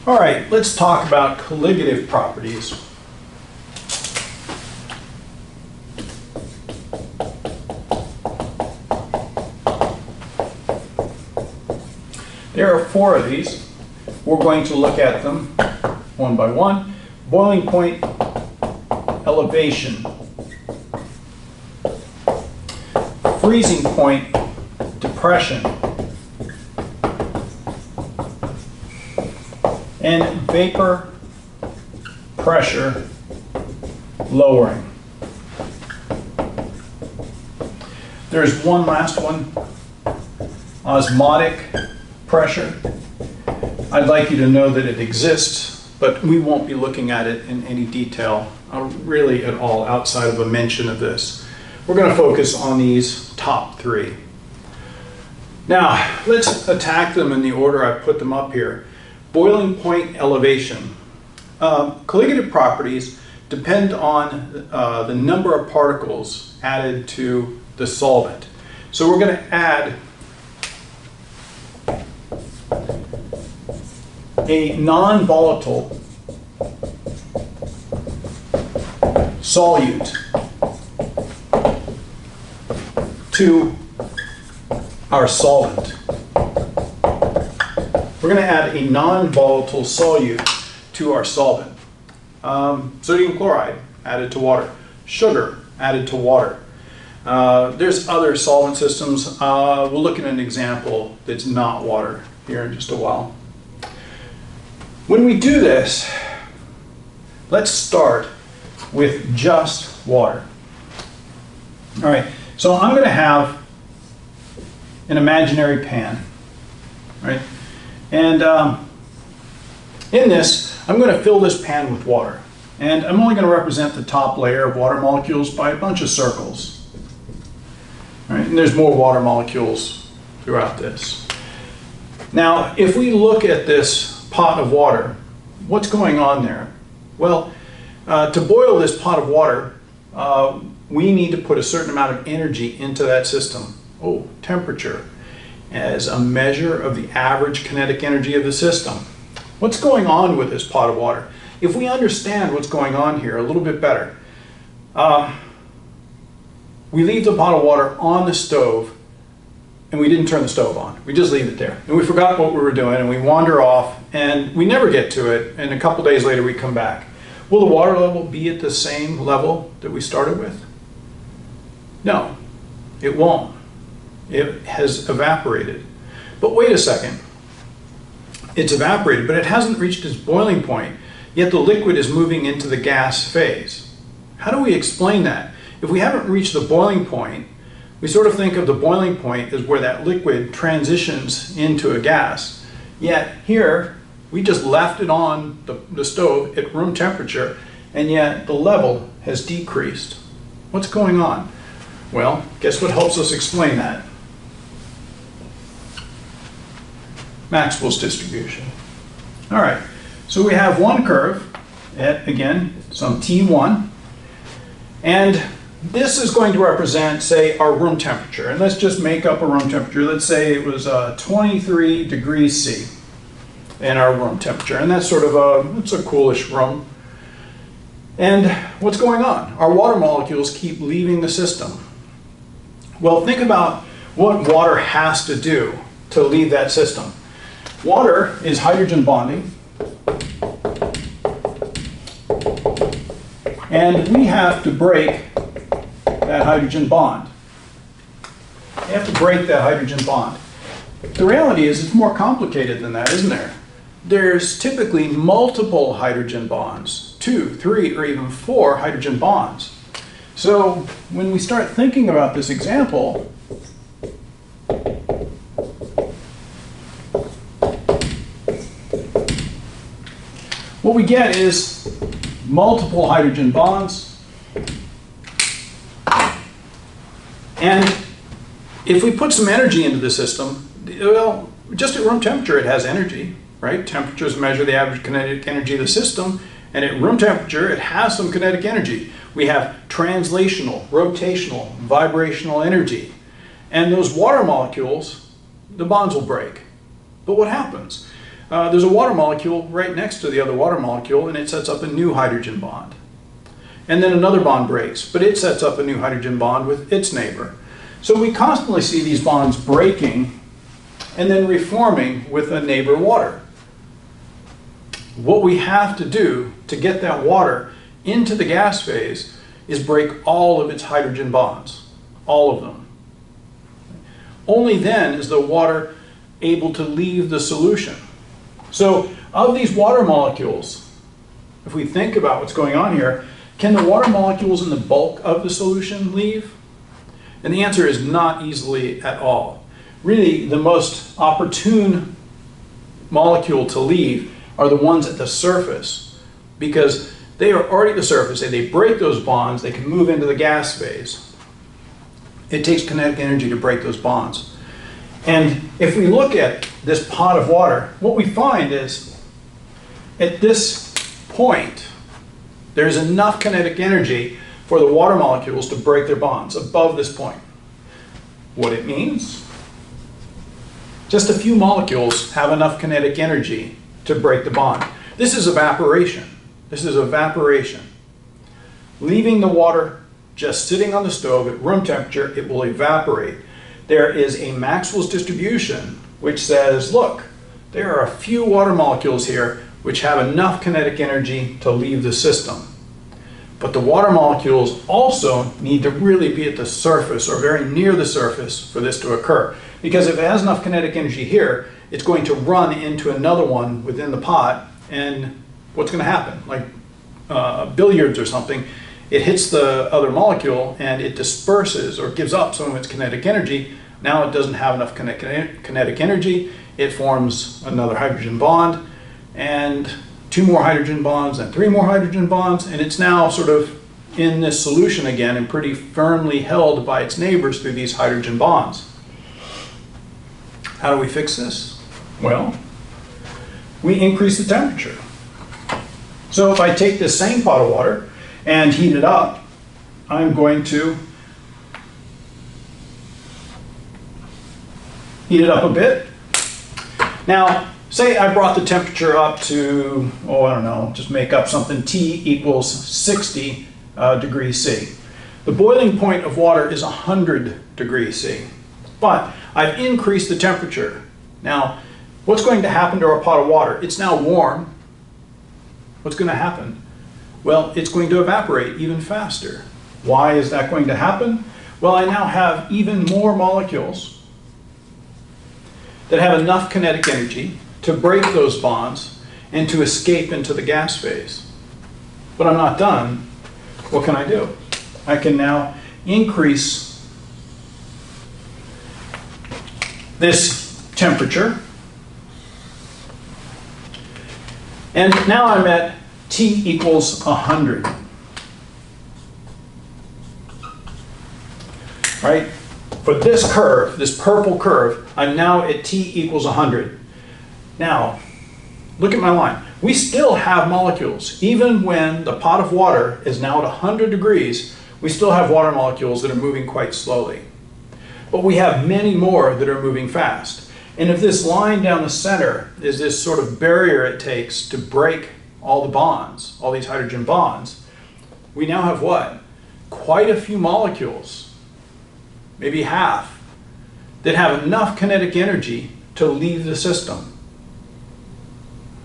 All right, let's talk about colligative properties. There are 4 of these. We're going to look at them one by one. Boiling point elevation, freezing point depression, and vapor pressure lowering. There's one last one, osmotic pressure. I'd like you to know that it exists, but we won't be looking at it in any detail, really at all, outside of a mention of this. We're going to focus on these top 3. Now, let's attack them in the order I put them up here. Boiling point elevation. Colligative properties depend on the number of particles added to the solvent. So we're going to add a non-volatile solute to our solvent. We're going to add a non-volatile solute to our solvent. Sodium chloride added to water. Sugar added to water. There's other solvent systems. We'll look at an example that's not water here in just a while. When we do this, let's start with just water. All right, so I'm going to have an imaginary pan, right? And in this, I'm going to fill this pan with water. And I'm only going to represent the top layer of water molecules by a bunch of circles. All right, and there's more water molecules throughout this. Now, if we look at this pot of water, what's going on there? Well, to boil this pot of water, we need to put a certain amount of energy into that system. Oh, temperature as a measure of the average kinetic energy of the system. What's going on with this pot of water? If we understand what's going on here a little bit better, we leave the pot of water on the stove and we didn't turn the stove on. We just leave it there. And we forgot what we were doing and we wander off and we never get to it, and a couple days later we come back. Will the water level be at the same level that we started with? No, it won't. It has evaporated. But wait a second. It's evaporated, but it hasn't reached its boiling point, yet the liquid is moving into the gas phase. How do we explain that? If we haven't reached the boiling point, we sort of think of the boiling point as where that liquid transitions into a gas. Yet here, we just left it on the stove at room temperature, and yet the level has decreased. What's going on? Well, guess what helps us explain that? Maxwell's distribution. All right, so we have one curve at, again, some T1, and this is going to represent, say, our room temperature. And let's just make up a room temperature. Let's say it was 23 degrees C in our room temperature. And that's sort of it's a coolish room. And what's going on? Our water molecules keep leaving the system. Well, think about what water has to do to leave that system. Water is hydrogen bonding. And we have to break that hydrogen bond. You have to break that hydrogen bond. The reality is it's more complicated than that, isn't there? There's typically multiple hydrogen bonds, 2, 3, or even 4 hydrogen bonds. So when we start thinking about this example, what we get is multiple hydrogen bonds. And if we put some energy into the system, well, just at room temperature it has energy, right? Temperatures measure the average kinetic energy of the system, and at room temperature it has some kinetic energy. We have translational, rotational, vibrational energy. And those water molecules, the bonds will break. But what happens? there's a water molecule right next to the other water molecule, and it sets up a new hydrogen bond. And then another bond breaks, but it sets up a new hydrogen bond with its neighbor. So we constantly see these bonds breaking and then reforming with a neighbor water. What we have to do to get that water into the gas phase is break all of its hydrogen bonds, all of them. Only then is the water able to leave the solution. So of these water molecules, if we think about what's going on here, can the water molecules in the bulk of the solution leave? And the answer is not easily at all. Really, the most opportune molecule to leave are the ones at the surface, because they are already at the surface and they break those bonds, they can move into the gas phase. It takes kinetic energy to break those bonds. And if we look at this pot of water, what we find is at this point, there's enough kinetic energy for the water molecules to break their bonds above this point. What it means? Just a few molecules have enough kinetic energy to break the bond. This is evaporation. This is evaporation. Leaving the water just sitting on the stove at room temperature, it will evaporate. There is a Maxwell's distribution which says, look, there are a few water molecules here which have enough kinetic energy to leave the system. But the water molecules also need to really be at the surface or very near the surface for this to occur. Because if it has enough kinetic energy here, it's going to run into another one within the pot, and what's going to happen? Like billiards or something, it hits the other molecule and it disperses or gives up some of its kinetic energy. Now it doesn't have enough kinetic energy. It forms another hydrogen bond, and 2 more hydrogen bonds and 3 more hydrogen bonds, and it's now sort of in this solution again and pretty firmly held by its neighbors through these hydrogen bonds. How do we fix this? Well, we increase the temperature. So if I take this same pot of water and heat it up, I'm going to heat it up a bit. Now, say I brought the temperature up to, I don't know, just make up something, T equals 60 degrees C. The boiling point of water is 100 degrees C. But I've increased the temperature. Now, what's going to happen to our pot of water? It's now warm. What's going to happen? Well, it's going to evaporate even faster. Why is that going to happen? Well, I now have even more molecules that have enough kinetic energy to break those bonds and to escape into the gas phase. But I'm not done. What can I do? I can now increase this temperature, and now I'm at T equals 100. Right? For this curve, this purple curve, I'm now at T equals 100. Now, look at my line. We still have molecules. Even when the pot of water is now at 100 degrees, we still have water molecules that are moving quite slowly. But we have many more that are moving fast. And if this line down the center is this sort of barrier it takes to break all the bonds, all these hydrogen bonds, we now have what? Quite a few molecules, maybe half, that have enough kinetic energy to leave the system.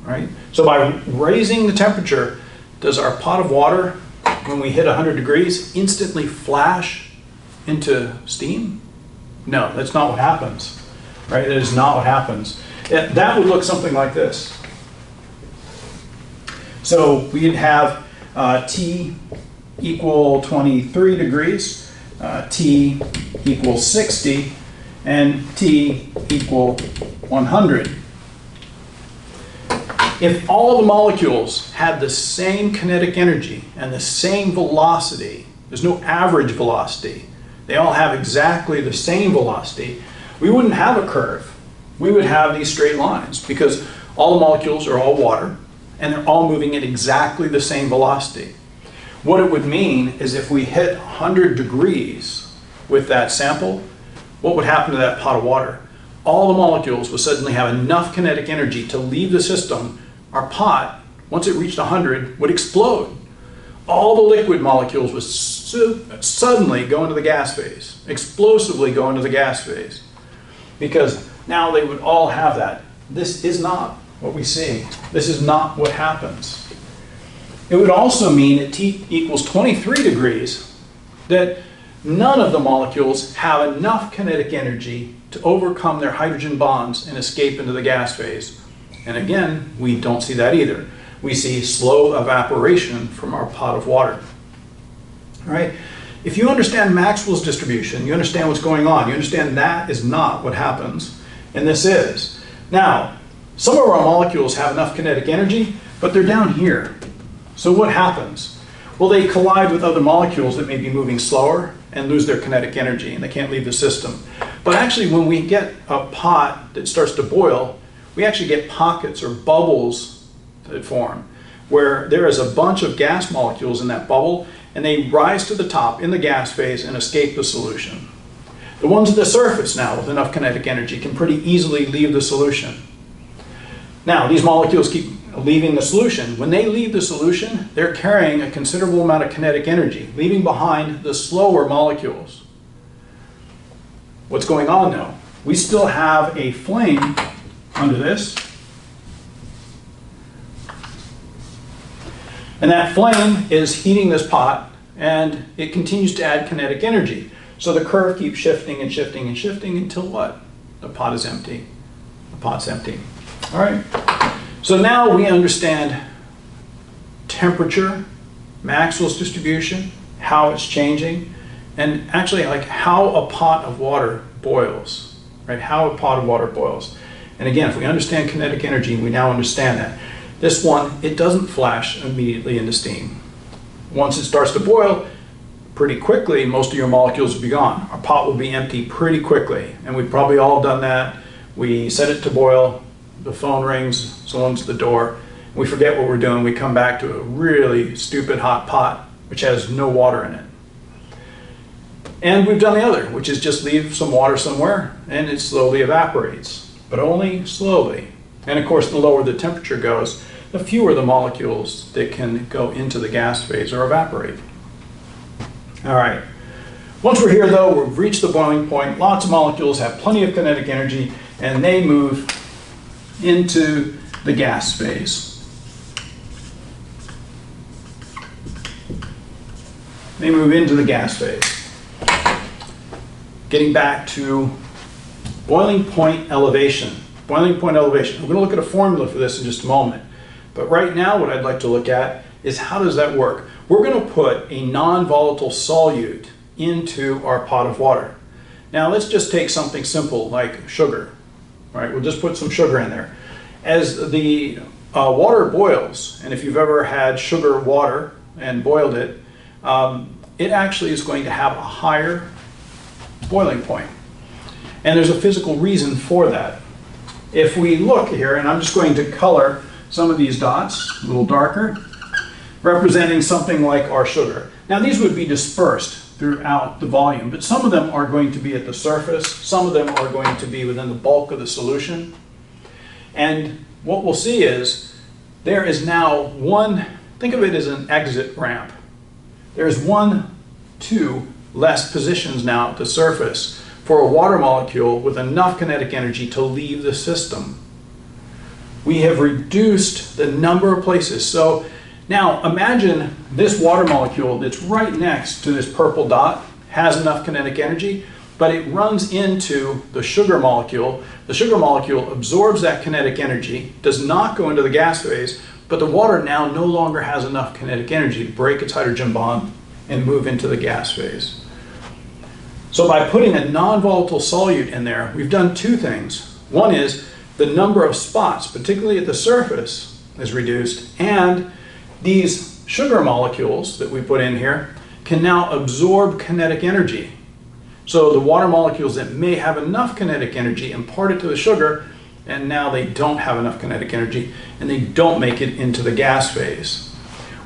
Right? So by raising the temperature, does our pot of water, when we hit 100 degrees, instantly flash into steam? No, that's not what happens. Right? That is not what happens. That would look something like this. So we'd have T equal 23 degrees, T equals 60, and T equal 100. If all the molecules had the same kinetic energy and the same velocity, there's no average velocity, they all have exactly the same velocity, we wouldn't have a curve. We would have these straight lines because all the molecules are all water and they're all moving at exactly the same velocity. What it would mean is if we hit 100 degrees with that sample, what would happen to that pot of water? all the molecules would suddenly have enough kinetic energy to leave the system, our pot, once it reached 100, would explode. All the liquid molecules would suddenly go into the gas phase, explosively go into the gas phase, because now they would all have that. This is not what we see. This is not what happens. It would also mean at T equals 23 degrees that none of the molecules have enough kinetic energy to overcome their hydrogen bonds and escape into the gas phase. And again, we don't see that either. We see slow evaporation from our pot of water. All right? If you understand Maxwell's distribution, you understand what's going on. You understand that is not what happens, and this is. Now, some of our molecules have enough kinetic energy, but they're down here. So what happens? Well, they collide with other molecules that may be moving slower and lose their kinetic energy, and they can't leave the system. But actually, when we get a pot that starts to boil, we actually get pockets or bubbles that form, where there is a bunch of gas molecules in that bubble, and they rise to the top in the gas phase and escape the solution. The ones at the surface now with enough kinetic energy can pretty easily leave the solution. Now, these molecules keep leaving the solution. When they leave the solution, they're carrying a considerable amount of kinetic energy, leaving behind the slower molecules. What's going on now? We still have a flame under this. And that flame is heating this pot, and it continues to add kinetic energy. So the curve keeps shifting and shifting and shifting until what? The pot is empty. The pot's empty. All right. So now we understand temperature, Maxwell's distribution, how it's changing, and actually like how a pot of water boils, right? How a pot of water boils. And again, if we understand kinetic energy, we now understand that. This one, it doesn't flash immediately into steam. Once it starts to boil, pretty quickly, most of your molecules will be gone. Our pot will be empty pretty quickly, and we've probably all done that. We set it to boil, the phone rings, someone's at the door, we forget what we're doing, we come back to a really stupid hot pot, which has no water in it. And we've done the other, which is just leave some water somewhere, and it slowly evaporates, but only slowly. And of course, the lower the temperature goes, the fewer the molecules that can go into the gas phase or evaporate. All right. Once we're here, though, we've reached the boiling point. Lots of molecules have plenty of kinetic energy, and they move into the gas phase. They move into the gas phase. Getting back to boiling point elevation. Boiling point elevation. We're going to look at a formula for this in just a moment. But right now, what I'd like to look at is how does that work? We're going to put a non-volatile solute into our pot of water. Now let's just take something simple like sugar. Right? We'll just put some sugar in there. As the water boils, and if you've ever had sugar water and boiled it, it actually is going to have a higher boiling point. And there's a physical reason for that. If we look here, and I'm just going to color some of these dots a little darker, representing something like our sugar. Now these would be dispersed throughout the volume, but some of them are going to be at the surface, some of them are going to be within the bulk of the solution. And what we'll see is there is now one, think of it as an exit ramp. There's 1, 2 less positions now at the surface for a water molecule with enough kinetic energy to leave the system. We have reduced the number of places. So now imagine this water molecule that's right next to this purple dot has enough kinetic energy, but it runs into the sugar molecule. The sugar molecule absorbs that kinetic energy, does not go into the gas phase, but the water now no longer has enough kinetic energy to break its hydrogen bond and move into the gas phase. So by putting a non-volatile solute in there, we've done two things. One is the number of spots, particularly at the surface, is reduced, and these sugar molecules that we put in here can now absorb kinetic energy. So the water molecules that may have enough kinetic energy impart it to the sugar, and now they don't have enough kinetic energy, and they don't make it into the gas phase.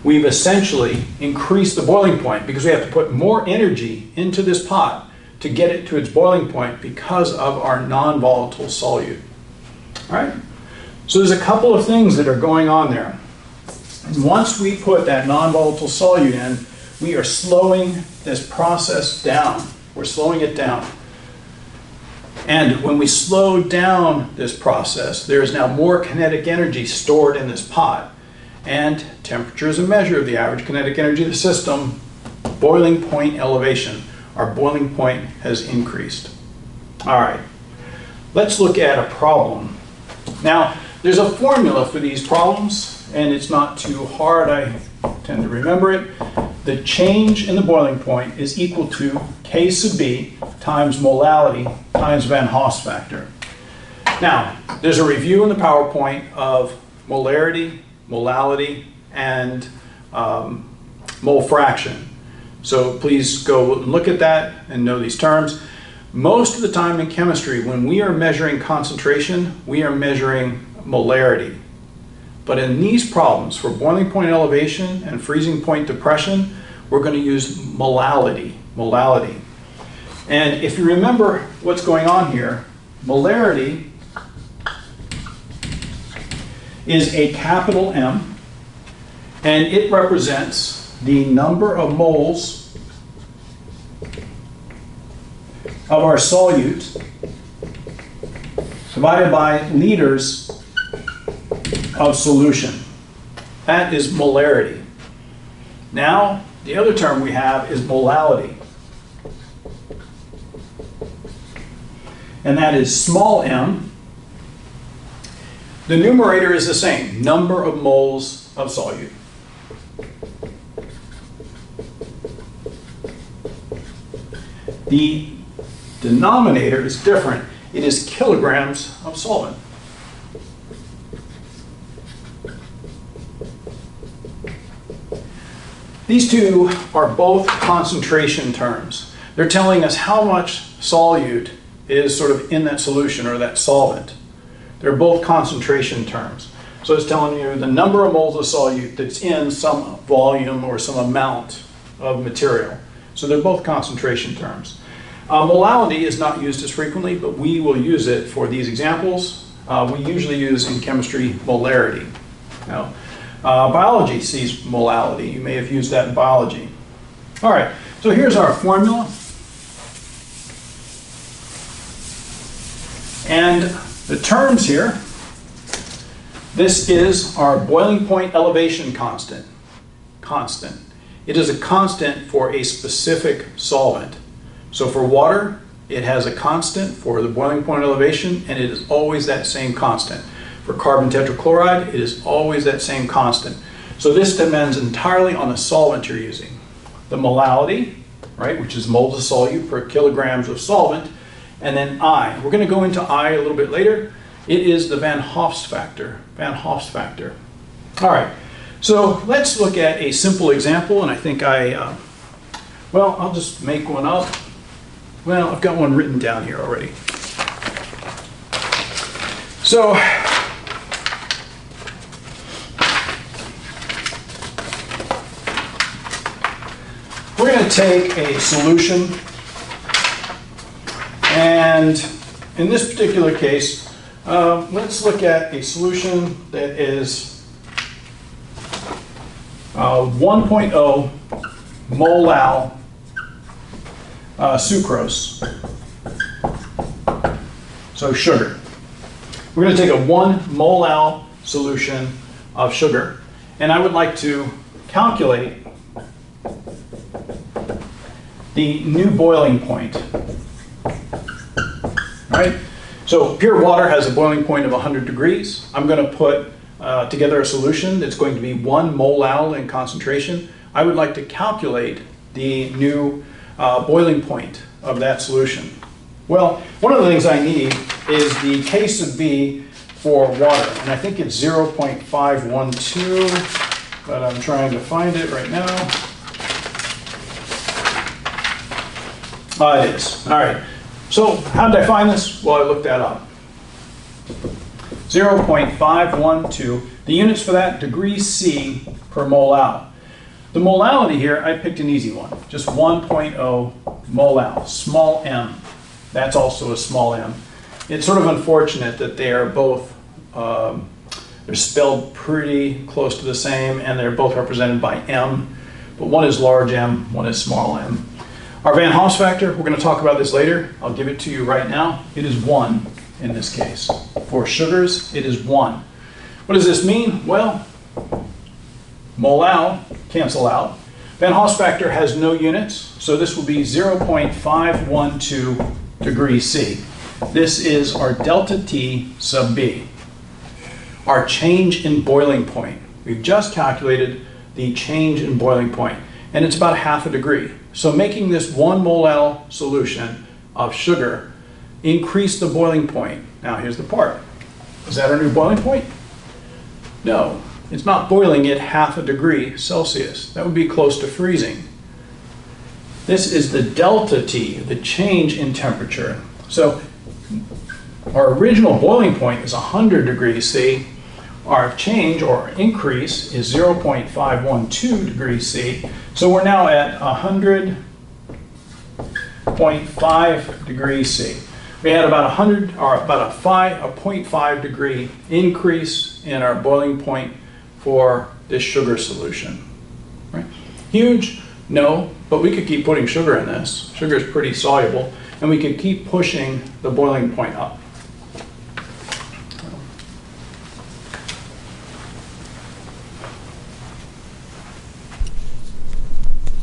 We've essentially increased the boiling point because we have to put more energy into this pot to get it to its boiling point because of our non-volatile solute. All right? So there's a couple of things that are going on there. And once we put that non-volatile solute in, we are slowing this process down. We're slowing it down. And when we slow down this process, there is now more kinetic energy stored in this pot. And temperature is a measure of the average kinetic energy of the system. Boiling point elevation. Our boiling point has increased. All right, let's look at a problem. Now, there's a formula for these problems, and it's not too hard. I tend to remember it. The change in the boiling point is equal to K sub B times molality times Van Hoff's factor. Now, there's a review in the PowerPoint of molarity, molality, and mole fraction. So please go and look at that and know these terms. Most of the time in chemistry, when we are measuring concentration, we are measuring molarity. But in these problems, for boiling point elevation and freezing point depression, we're going to use molality. And if you remember what's going on here, molarity is a capital M, and it represents the number of moles of our solute divided by liters of solution. That is molarity. Now, the other term we have is molality. And that is small m. The numerator is the same, number of moles of solute. The denominator is different. It is kilograms of solvent. These two are both concentration terms. They're telling us how much solute is sort of in that solution or that solvent. They're both concentration terms. So it's telling you the number of moles of solute that's in some volume or some amount of material. So they're both concentration terms. Molality is not used as frequently, but we will use it for these examples. We usually use in chemistry molarity. Now, biology sees molality. You may have used that in biology. All right, so here's our formula. And the terms here, this is our boiling point elevation constant. It is a constant for a specific solvent. So for water, it has a constant for the boiling point elevation, and it is always that same constant. For carbon tetrachloride, it is always that same constant. So this depends entirely on the solvent you're using. The molality, right, which is moles of solute per kilograms of solvent, and then I. We're going to go into I a little bit later. It is the Van Hoff's factor. All right, so let's look at a simple example, and I think well, I'll just make one up. Well, I've got one written down here already. So, we're going to take a solution, and in this particular case, let's look at a solution that is 1.0 molal sucrose, so sugar. We're going to take a 1 molal solution of sugar, and I would like to calculate the new boiling point. All right? So pure water has a boiling point of 100 degrees. I'm going to put together a solution that's going to be 1 molal in concentration. I would like to calculate the new boiling point of that solution. Well, one of the things I need is the K sub B for water, and I think it's 0.512, but I'm trying to find it right now. It is. All right. So how did I find this? Well, I looked that up. 0.512. The units for that, degrees C per molal. The molality here, I picked an easy one, just 1.0 molal, small m. That's also a small m. It's sort of unfortunate that they are both, they're spelled pretty close to the same, and they're both represented by m, but one is large m, one is small m. Our Van Hoff factor, we're going to talk about this later. I'll give it to you right now. It is 1 in this case. For sugars, it is 1. What does this mean? Well, molal, cancel out. Van Hoff factor has no units, so this will be 0.512 degrees C. This is our delta T sub B, our change in boiling point. We've just calculated the change in boiling point, and it's about ½ a degree. So making this 1 molal solution of sugar increase the boiling point. Now here's the part. Is that our new boiling point? No, it's not boiling at ½ a degree Celsius. That would be close to freezing. This is the delta T, the change in temperature. So our original boiling point is 100 degrees C. Our change or increase is 0.512 degrees C. So we're now at 100.5 degrees C. We had about a 0.5 degree increase in our boiling point for this sugar solution. Right? Huge? No, but we could keep putting sugar in this. Sugar is pretty soluble, and we could keep pushing the boiling point up.